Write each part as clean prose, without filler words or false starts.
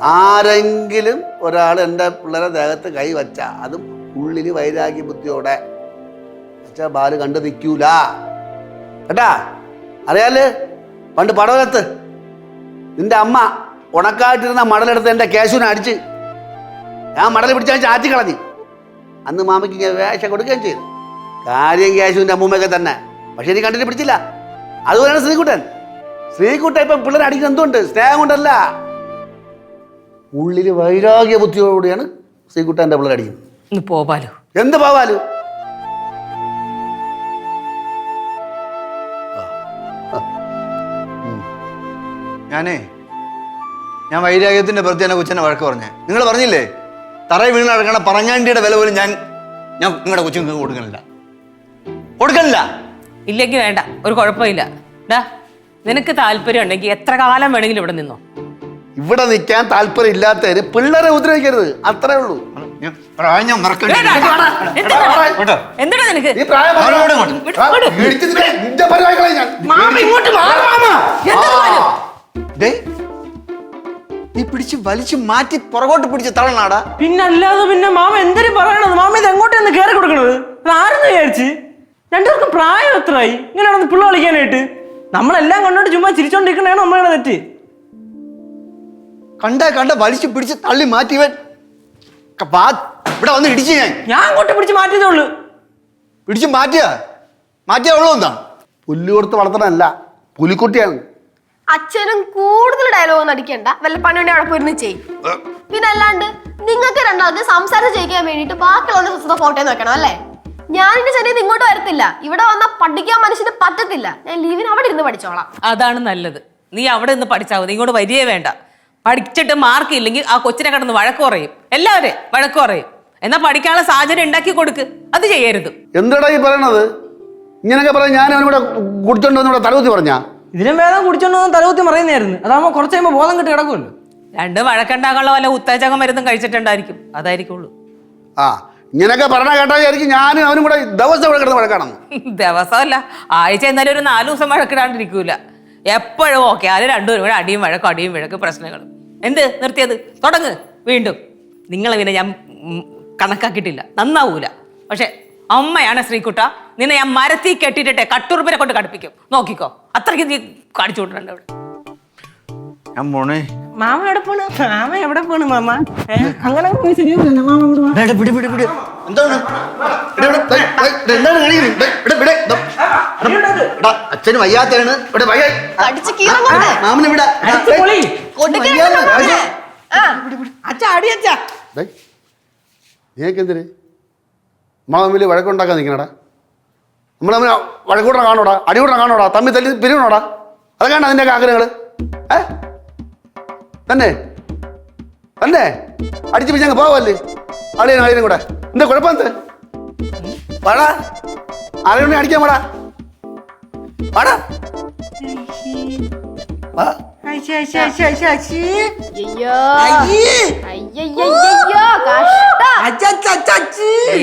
ആരെങ്കിലും ഒരാൾ എൻ്റെ പിള്ളേരെ ദേഹത്ത് കൈ വച്ച അതും ഉള്ളിൽ വൈരാഗ്യ ബുദ്ധിയോടെ വെച്ചാൽ ബാല് കണ്ടു നിൽക്കൂല കേട്ടാ. അറിയാല് പണ്ട് പടവലത്ത് നിന്റെ അമ്മ ഉണക്കായിട്ടിരുന്ന മടലെടുത്ത് എൻ്റെ കേശുവിനെ അടിച്ച് ഞാൻ മടൽ പിടിച്ചാൽ ചാറ്റി കളഞ്ഞു. അന്ന് മാമയ്ക്ക് ഞാൻ വേഷം കൊടുക്കുകയും ചെയ്തു. കാര്യം കേശുവിൻ്റെ അമ്മൂമ്മയൊക്കെ തന്നെ. പക്ഷെ എനിക്ക് കണ്ടിട്ട് പിടിച്ചില്ല. അതുപോലെയാണ് ശ്രീകുട്ടൻ ഇപ്പം പിള്ളേരെ അടിക്കുന്നത് എന്തുകൊണ്ട്? സ്നേഹം കൊണ്ടല്ല, ഉള്ളിൽ വൈരാഗ്യ ബുദ്ധിയോടുകൂടിയാണ് ശ്രീകുട്ടൻ എൻ്റെ പിള്ളേരെ അടിക്കുന്നത്. പോവാലോ. എന്ത് പോവാലോ? ഞാൻ വൈരാഗ്യത്തിന്റെ പ്രതി എന്നെ കൊച്ചിനെ വഴക്ക് പറഞ്ഞേ. നിങ്ങൾ പറഞ്ഞില്ലേ തറയിൽ വീണ് നടക്കണ പറങ്ങാണ്ടിയുടെ വില പോലും ഞാൻ നിങ്ങളുടെ കൊച്ചുങ്ങൾക്ക് കൊടുക്കണില്ല. ഇല്ലെങ്കിൽ വേണ്ട, ഒരു കുഴപ്പമില്ല. നിനക്ക് താല്പര്യം ഉണ്ടെങ്കിൽ എത്ര കാലം വേണമെങ്കിലും ഇവിടെ നിന്നോ. ഇവിടെ നിൽക്കാൻ താല്പര്യം ഇല്ലാത്തവര് പിള്ളേരെ ഉപദ്രവിക്കരുത്, അത്രേ ഉള്ളൂ. എന്താണ് നിനക്ക്? നീ പിടിച്ച് വലിച്ചു മാറ്റി പുറകോട്ട് പിടിച്ച് തള്ളനാടാ. പിന്നല്ലാതെ പിന്നെ മാമ എന്തിനും പറയണത്? മാമ ഇത് എങ്ങോട്ടാണ് കയറി കൊടുക്കണത്? ആരെന്ന് വിചാരിച്ച്? രണ്ടുപേർക്കും പ്രായം എത്രയായി ഇങ്ങനെയാണെന്ന് പിള്ള കളിക്കാനായിട്ട്? നമ്മളെല്ലാം കണ്ടോണ്ട് ചുമ്മാ ചിരിച്ചോണ്ടിരിക്കണേണ് നമ്മളുടെ തെറ്റ്. കണ്ട വലിച്ചു പിടിച്ച് തള്ളി മാറ്റിവൻ ഇവിടെ വന്ന് ഇടിച്ചു. ഞാൻ അങ്ങോട്ട് പിടിച്ച് മാറ്റിയതേ ഉള്ളു. പിടിച്ച് മാറ്റിയ ഉള്ളൂ. എന്താ പുല്ല് കൊടുത്ത് വളർത്തണല്ല, പുലിക്കുട്ടിയാണ്. അച്ഛനും കൂടുതൽ ഡയലോഗ് ഒന്നും അടിക്കണ്ട, വല്ല പണിയുണ്ടെ അവിടെ പോയിരുന്ന് ചെയ്യും. പിന്നെ അല്ലാണ്ട് നിങ്ങൾക്ക് രണ്ടാൾക്ക് സംസാരിച്ച് ജയിക്കാൻ വേണ്ടിട്ട് ബാക്കിയുള്ള ഫോട്ടോ നോക്കണം അല്ലേ? ഞാനിന്റെ ശരീരത്തിൽ ഇങ്ങോട്ട് വരത്തില്ല. ഇവിടെ വന്നാൽ പഠിക്കാൻ മനുഷ്യന് പറ്റത്തില്ല. ഞാൻ ലീവിന് അവിടെ ഇരുന്ന് പഠിച്ചോളാം. അതാണ് നല്ലത്. നീ അവിടെ നിന്ന് പഠിച്ചാൽ മതി, ഇങ്ങോട്ട് വരികയേ വേണ്ട. പഠിച്ചിട്ട് മാർക്ക് ഇല്ലെങ്കിൽ ആ കൊച്ചിനെ കടന്ന് വഴക്ക് പറയും, എല്ലാവരെയും വഴക്ക് പറയും. എന്നാ പഠിക്കാനുള്ള സാഹചര്യം ഉണ്ടാക്കി കൊടുക്ക്, അത് ചെയ്യരുത്. എന്താടാ ഈ പറയണത്? ഇങ്ങനെയൊക്കെ പറയാം. ഞാൻ അവനിവിടെ കുടിച്ചോണ്ടോ തലകുത്തി പറഞ്ഞാ? ഇതിനും വേദം കുടിച്ചോണ്ടോ തലകുത്തി പറയുന്നായിരുന്നു. അതാകുമ്പോ കുറച്ച് കഴിയുമ്പോൾ ബോധം കിട്ടി കിടക്കുമല്ലോ. രണ്ട് വഴക്കുണ്ടാകാനുള്ള വല്ല ഉത്തേജകം മരുന്നും കഴിച്ചിട്ടുണ്ടായിരിക്കും, അതായിരിക്കുള്ളൂ. ആ ഇങ്ങനെയൊക്കെ പറഞ്ഞ കേട്ടായിരിക്കും ഞാനും അവനും കൂടെ ദിവസം ഇവിടെ കിടന്ന് വഴക്കാണെന്ന്. ദിവസമല്ല, ആഴ്ച എന്നാലും ഒരു 4 ദിവസം വഴക്കിടാണ്ടിരിക്കൂല. എപ്പോഴും ഓക്കെ, അത് രണ്ടുപേരും കൂടെ അടിയും വഴക്ക് പ്രശ്നങ്ങളും. എന്ത് നിർത്തിയത്? തുടങ്ങ് വീണ്ടും. നിങ്ങളെ ഞാൻ കണക്കാക്കിയിട്ടില്ല, നന്നാവൂല. പക്ഷെ അമ്മയാണ് ശ്രീകുട്ട, നിന്നെ ഞാൻ മരത്തിൽ കെട്ടിയിട്ടെ കട്ടുറുപ്പിനെ കൊണ്ട് കടുപ്പിക്കും. നോക്കിക്കോ, അത്രയ്ക്ക് നീ കാണിച്ചു വിട്ടിട്ടുണ്ട് അവിടെ. മാമ എവിടെ പോണ്? മാമ എവിടെ പോണ് മാമ? അങ്ങനെ ശരിയാവില്ല. മാമ അച്ഛന് വയ്യാത്തയാണ്. നീക്കെന്തിന് മാമില് വഴക്കുണ്ടാക്കാൻ നിൽക്കണടാ? നമ്മൾ തമ്മിൽ വഴക്കൂടണം കാണോടാ, അടികൂടണം കാണോടാ, തമ്മിൽ തല്ലി പിരിവണോടാ? അതൊക്കെയാണ് അതിൻ്റെയൊക്കെ ആഗ്രഹങ്ങൾ. തന്നെ അടിച്ചു പിടിച്ചങ്ങ് പോവല്ലേ അളിയനും കൂടെ? എന്താ കുഴപ്പം? എന്ത് പാടാ? ആരെയും അടിക്കാൻ പാടാ? പാടാ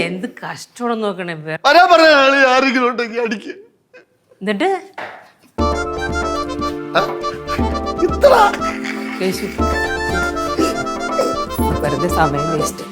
എന്ത് കഷ്ടം നോക്കണേ. ആരെങ്കിലും ഉണ്ടെങ്കിൽ അടിക്ക്. എന്നിട്ട് വെറുതെ സമയം വേസ്റ്റ്.